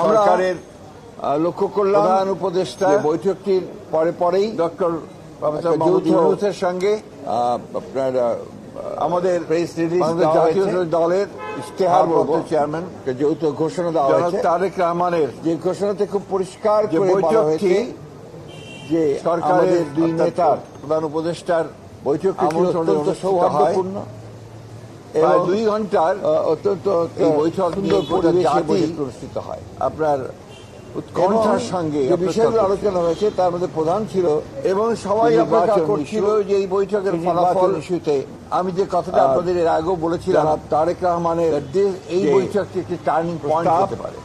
সরকারের লক্ষ্য করলাম প্রধান উপদেষ্টা বৈঠকটির পরেই ডক্টর ইউনূসের সঙ্গে আপনার আমাদের প্রেস রিলিজ জাতীয় দলের ইশতেহারপত্র চেয়ারম্যান যৌথ ঘোষণা দেওয়া হয়েছে তারেক রহমানের যে ঘোষণাতে খুব পরিষ্কার করে বলা হয়েছে যে সরকারের দুই নেতার প্রধান উপদেষ্টার বৈঠকটি অত্যন্ত সৌহার্দ্যপূর্ণ এবং 2 ঘন্টার অত্যন্ত বৈঠক সুন্দর পরিবেশে অনুষ্ঠিত হয়। আপনার উৎকণ্ঠার সঙ্গে যে বিষয়গুলো আলোচনা হয়েছে তার মধ্যে প্রধান ছিল এবং সবাই অপেক্ষা করছিল যে এই বৈঠকের ফলাফল ইস্যুতে আমি যে কথাটা আপনাদের এর আগেও বলেছিলাম তারেক রহমানের এই বৈঠকটি একটি টার্নিং পয়েন্ট হতে পারে,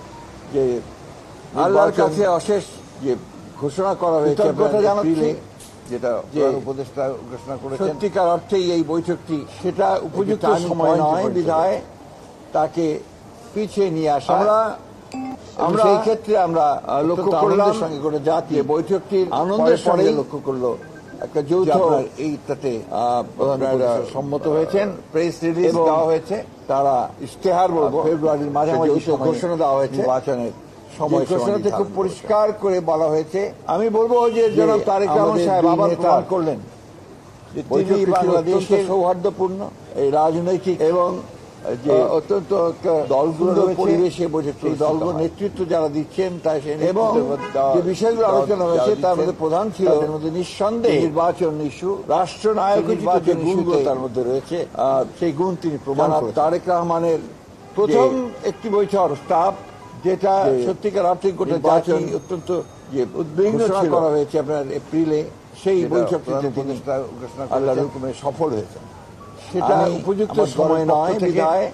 যে আল্লাহর কাছে অশেষ যে ঘোষণা করা হয়েছে যেটা উপদেষ্টা ঘোষণা করেছেন সত্যিকার অর্থেই এই বৈঠকটি সেটা উপযুক্ত সময় নয় বিধায় তাকে পিছিয়ে নিয়ে আসা। আমরা সেই ক্ষেত্রে আমরা লক্ষ্য করলাম সঙ্গে করে জাতীয় বৈঠকটির আনন্দের সঙ্গে লক্ষ্য করলো একটা যৌথ এইটাতে সম্মত হয়েছেন, প্রেস রিলিজ দেওয়া হয়েছে, তারা ইশতেহার বলবো ফেব্রুয়ারির মাঝামাঝি ঘোষণা দেওয়া হয়েছে নির্বাচনের সময় ঘোষণাতে খুব পরিষ্কার করে বলা হয়েছে। আমি বলবো যে জনাব তারেক রহমান সাহেব আবার প্রমাণ করলেন যে তিনি বাংলাদেশের সৌহার্দ্যপূর্ণ এই রাজনৈতিক এবং যে অত্যন্ত দলগুলোর পরিবেশে বসেছে দলগুলোর নেতৃত্ব যারা দিচ্ছেন তাই এবং যে বিষয়গুলো আলোচনা হয়েছে তার মধ্যে প্রধান ছিল এর মধ্যে নিঃসন্দেহে নির্বাচন ইস্যু, রাষ্ট্রনায়ক নির্বাচন ইস্যু তার মধ্যে রয়েছে, সেই গুণ তিনি প্রমাণ করেছেন। তারেক রহমানের প্রথম একটি বৈঠক স্টাফ যেটা সত্যিকার আর্থিক গোটা জাতি অত্যন্ত যে উদ্বিগ্ন করা হয়েছে আপনার এপ্রিলে, সেই বৈঠকটিতে তিনি আল্লাহর হুকুমে সফল হয়েছেন। সেটা উপযুক্ত সময় নয় বিধায়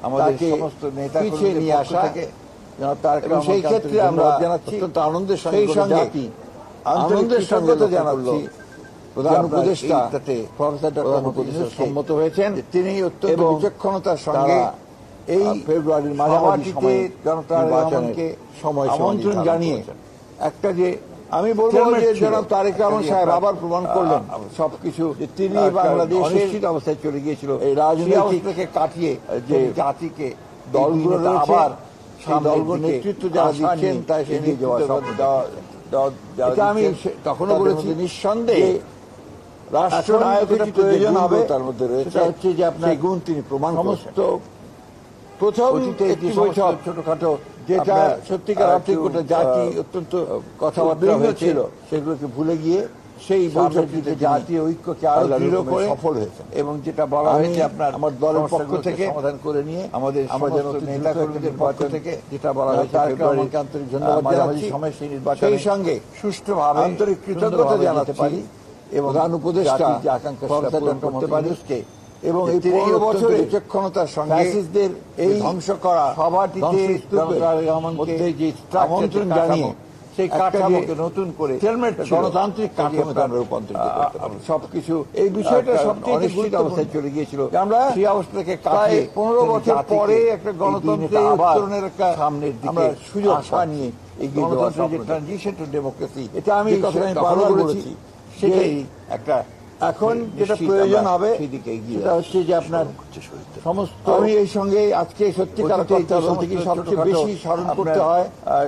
আমাদের সমস্ত নেতা পিছিয়ে নিয়ে আসা থেকে সেই ক্ষেত্রে আমরা জানাচ্ছি অত্যন্ত আনন্দের সঙ্গে জানাচ্ছি প্রধান উপদেষ্টা সম্মত হয়েছেন, তিনি অত্যন্ত বিচক্ষণতার সঙ্গে এই ফেব্রুয়ারির মাঝামাঝিতে জনতা নির্বাচনকে সময় আমন্ত্রণ জানিয়ে একটা যে আমি বলবো যে জনাব তারেক রহমান সাহেব আবার প্রমাণ করলেন সবকিছু যে তিনি বাংলাদেশের অনিশ্চিত অবস্থায় চলে গিয়েছিল এই রাজনীতিকে কাটিয়ে যে জাতিকে দলগুলো আবার দলগুলোর নেতৃত্ব যারা দিচ্ছেন তাই এগিয়ে যাওয়া আমি তখনও বলেছি নিঃসন্দেহে রাষ্ট্রনায়কের প্রয়োজন হবে তার মধ্যে রয়েছে হচ্ছে যে আপনার গুণ তিনি প্রমাণ সমস্ত প্রথম একটি বৈঠক ছোটখাটো যেটা সত্যিকার আর্থিক গোটা জাতি অত্যন্ত কথাবার্তা হয়েছিল সেগুলোকে ভুলে গিয়ে সেই বৈঠকটিতে জাতীয় ঐক্যকে আরো দৃঢ় করে সফল হয়েছে এবং যেটা বলা হয়েছে আপনার আমার দলের পক্ষ থেকে সমাধান করে নিয়ে আমাদের নেতা কর্মীদের পক্ষ থেকে যেটা বলা হয়েছে ফেব্রুয়ারিকে আন্তরিক ধন্যবাদ জানাচ্ছি সময় সেই নির্বাচন সেই সঙ্গে সুষ্ঠুভাবে আন্তরিক কৃতজ্ঞতা জানাতে পারি এবং প্রধান উপদেষ্টা যে আকাঙ্ক্ষা পূরণ করতে পারি এবং এই 15 বছরের বিচক্ষণতার সঙ্গে ফ্যাসিস্টদের এই ধ্বংস করা সভাটিতে মধ্যে যে আমন্ত্রণ জানিয়ে সেই কাঠামোকে নতুন করে গণতান্ত্রিক কাঠামোতে আমরা রূপান্তরিত করতে পারি সবকিছু এই বিষয়টা সবচেয়ে অনিশ্চিত অবস্থায় চলে গিয়েছিল আমরা সেই অবস্থাকে কাটিয়ে 15 বছর পরে একটা গণতন্ত্রের উত্তরণের একটা সামনের দিকে সুযোগ আশা নিয়ে এগিয়ে যাওয়া যে ট্রানজিশন টু ডেমোক্রেসি এটা আমি কথা বারবার বলেছি সেটাই একটা এখন যেটা প্রয়োজন হবে সেটা হচ্ছে যে আপনার সমস্ত আমি এই সঙ্গে আজকে সত্যিকার থেকে সবচেয়ে বেশি স্মরণ করতে হয়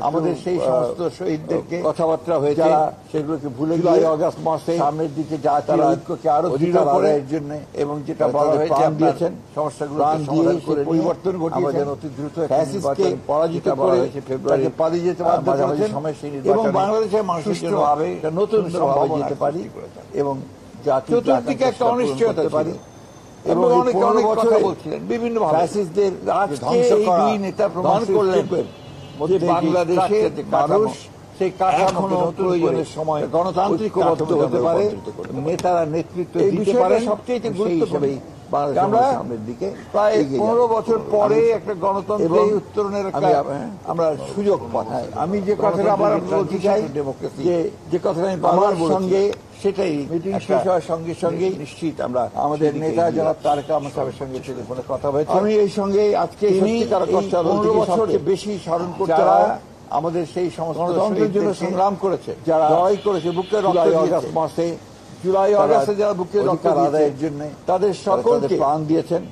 আমাদের সেই সমস্ত শহীদদেরকে কথাবার্তা হয়েছে সেগুলোকে ভুলে গিয়ে আগস্ট মাসে সামনের দিকে যা তারা ঐক্যকে আরো দৃঢ় করার জন্য এবং যেটা বলা হয়েছে দিয়েছেন সমস্যাগুলো সমাধান করে পরিবর্তন ঘটিয়েছেন অতি দ্রুত ফ্যাসিস্টকে পরাজিত করে ফেব্রুয়ারিতে পালিয়ে যেতে বাধ্য করেছেন এবং বাংলাদেশের মানুষের জন্য নতুন সম্ভাবনা যেতে পারি এবং চতুর্দিকে একটা অনিশ্চয়তা পারি এবং অনেক বছর বলছিলেন বিভিন্ন ফ্যাসিস্টদের ধ্বংস করা নেতা প্রমাণ করলেন যে বাংলাদেশের মানুষ সেই কাঠামো প্রয়োজনের সময় গণতান্ত্রিক হতে পারে, নেতারা নেতৃত্ব দিতে পারে সবচেয়ে গুরুত্বপূর্ণ আমরা সামনের দিকে প্রায় 15 বছর পরে একটা গণতন্ত্রের উত্তরণের আমরা সুযোগ পাই। আমি যে কথাটা আবার বলতে চাই ডেমোক্রেসি যে কথাটা আমি আমার সঙ্গে সেটাই মিটিং শেষ হওয়ার সঙ্গে সঙ্গে নিশ্চিত আমরা আমাদের নেতা জনাব তারেক রহমান সাহেবের সঙ্গে টেলিফোনে কথা হয়েছে। আমি এই সঙ্গে আজকে সবচেয়ে বেশি স্মরণ করতে হয় আমাদের সেই সমস্ত গণতন্ত্রের জন্য সংগ্রাম করেছে, যারা লড়াই করেছে বুকের রক্ত মাসে জুলাই আগস্টে যারা বুকের রক্ত আদায়ের জন্য তাদের সকলকে প্রাণ দিয়েছেন,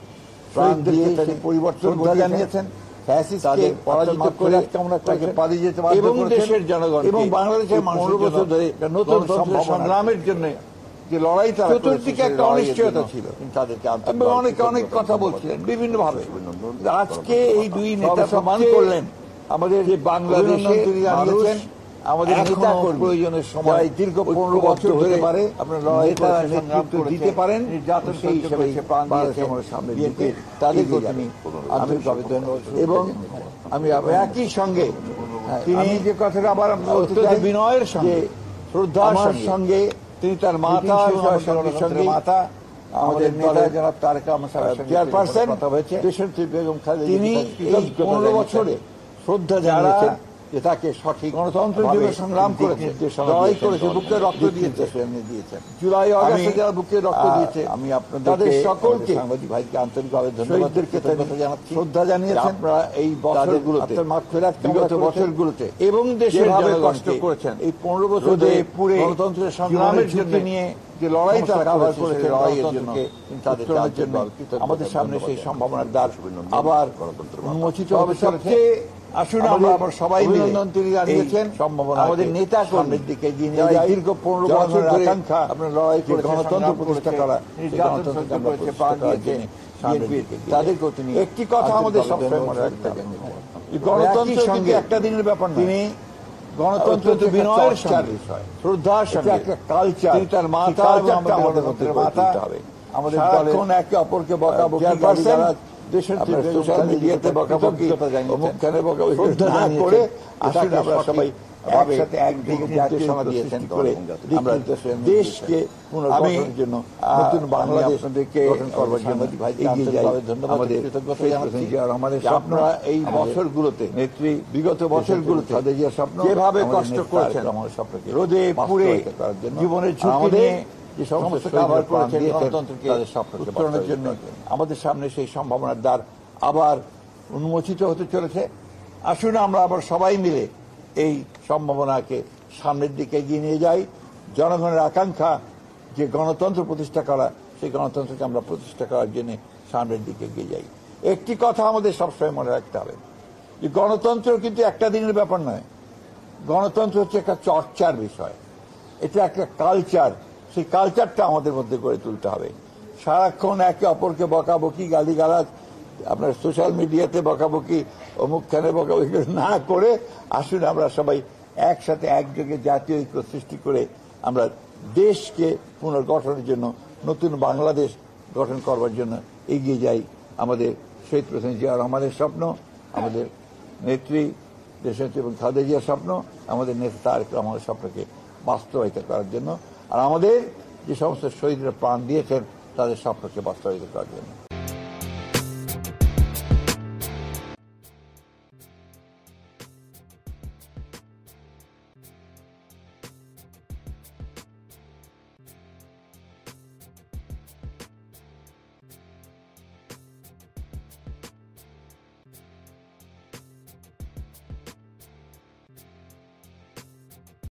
প্রাণ দিয়ে পরিবর্তন জানিয়েছেন ফ্যাসিস্টকে পরাজিত করে তাকে পালিয়ে যেতে বাধ্য করেছেন এবং দেশের জনগণ এবং বাংলাদেশের 15 বছর ধরে নতুন সংগ্রামের জন্য যে লড়াই তারা চতুর্দিকে একটা অনিশ্চয়তা ছিল তাদেরকে অনেক অনেক কথা বলছিলেন বিভিন্ন ভাবে। আজকে এই দুই নেতা প্রমাণ করলেন আমাদের যে বাংলাদেশে জানিয়েছেন আমাদের নেতা প্রয়োজনের সময় দীর্ঘ 15 বছর হতে পারে আপনার লড়াই নেতৃত্ব দিতে পারেন সেই হিসেবে প্রাণ দিয়েছেন সামনে দিকে তাদেরকে তিনি আন্তরিকভাবে ধন্যবাদ এবং আমি একই সঙ্গে তিনি যে কথাটা আবার বিনয়ের সঙ্গে শ্রদ্ধার সঙ্গে তিনি তার মাতা সঙ্গে মাতা আমাদের নেতা জনাব তারেক রহমান চেয়ারপারসন দেশনেত্রী বেগম খালেদা তিনি 15 বছরে শ্রদ্ধা জানিয়েছেন যে তাকে সঠিক গণতন্ত্রের জন্য সংগ্রাম করেছে, লড়াই করেছে, বুকে রক্ত দিয়েছেন, জুলাই আগস্টে যারা বুকে রক্ত দিয়েছে আমি আপনাদের সকলকে সাংবাদিক ভাইকে আন্তরিকভাবে ধন্যবাদ জানাচ্ছি, শ্রদ্ধা জানিয়েছেন। আপনারা এই বছরগুলোতে বিগত বছরগুলোতে এবং দেশের কষ্ট করেছেন এই 15 বছরে পুরে গণতন্ত্রের সংগ্রামের জন্য নিয়ে যে লড়াই তারা করেছে লড়াইয়ের জন্য তাদের জন্য আমাদের সামনে সেই সম্ভাবনার দ্বার আবার উন্মোচিত হবে। সবচেয়ে আসুন আমরা আবার সবাই অভিনন্দন তিনি জানিয়েছেন সম্ভাবনা আমাদের নেতা কর্মীর দিকে দীর্ঘ 15 বছরের আকাঙ্ক্ষা আপনার লড়াই করে গণতন্ত্র প্রতিষ্ঠা করা তাদেরকেও তিনি একটি কথা আমাদের সবসময় মনে রাখতে হবে, গণতন্ত্রের সঙ্গে একটা দিনের ব্যাপার তিনি গণতন্ত্র তো বিনয়ের বিষয় শ্রদ্ধার সঙ্গে একটা কালচার তার মাথা আমাদের মধ্যে মাথা হবে আমাদের এখন একে অপরকে বকাবকি দেশের সোশ্যাল মিডিয়াতে বকাবকি অমুকখানে বকাবকি না করে আসলে আমরা সবাই একসাথে একদিকে নির্দেশনা দিয়েছেন করে আমরা দেশকে পুনর্গঠনের জন্য নতুন বাংলাদেশ গঠন করবার জন্য এগিয়ে যাই। আমাদের কৃতজ্ঞতা জানাচ্ছি আমাদের আপনারা এই বছরগুলোতে নেত্রী বিগত বছরগুলোতে স্বপ্ন যেভাবে কষ্ট করেছেন আমার স্বপ্নকে রোদে পুড়ে জীবনের ঝুঁকি নিয়ে যে সমস্ত কাভার করেছেন গণতন্ত্রকে উত্তরণের জন্য আমাদের সামনে সেই সম্ভাবনার দ্বার আবার উন্মোচিত হতে চলেছে। আসুন আমরা আবার সবাই মিলে এই সম্ভাবনাকে সামনের দিকে এগিয়ে নিয়ে যাই। জনগণের আকাঙ্ক্ষা যে গণতন্ত্র প্রতিষ্ঠা করা সেই গণতন্ত্রকে আমরা প্রতিষ্ঠা করার জন্য সামনের দিকে এগিয়ে যাই। একটি কথা আমাদের সবসময় মনে রাখতে হবে যে গণতন্ত্র কিন্তু একটা দিনের ব্যাপার নয়, গণতন্ত্র হচ্ছে একটা চর্চার বিষয়, এটা একটা কালচার, সেই কালচারটা আমাদের মধ্যে গড়ে তুলতে হবে। সারাক্ষণ একে অপরকে বকাবকি গালিগালাজ আপনার সোশ্যাল মিডিয়াতে বকাবকি অমুকখানে বকাবকি না করে আসুন আমরা সবাই একসাথে একযোগে জাতীয় ঐক্য সৃষ্টি করে আমরা দেশকে পুনর্গঠনের জন্য নতুন বাংলাদেশ গঠন করবার জন্য এগিয়ে যাই। আমাদের শহীদ প্রেসিডেন্ট জিয়া রহমানের স্বপ্ন, আমাদের নেত্রী দেশনেত্রী এবং খালেদা জিয়ার স্বপ্ন, আমাদের নেতা তারেক রহমানের স্বপ্নকে বাস্তবায়িত করার জন্য আর আমাদের যে সমস্ত শহীদরা প্রাণ দিয়েছেন তাদের স্বপ্নকে বাস্তবায়িত করার জন্য।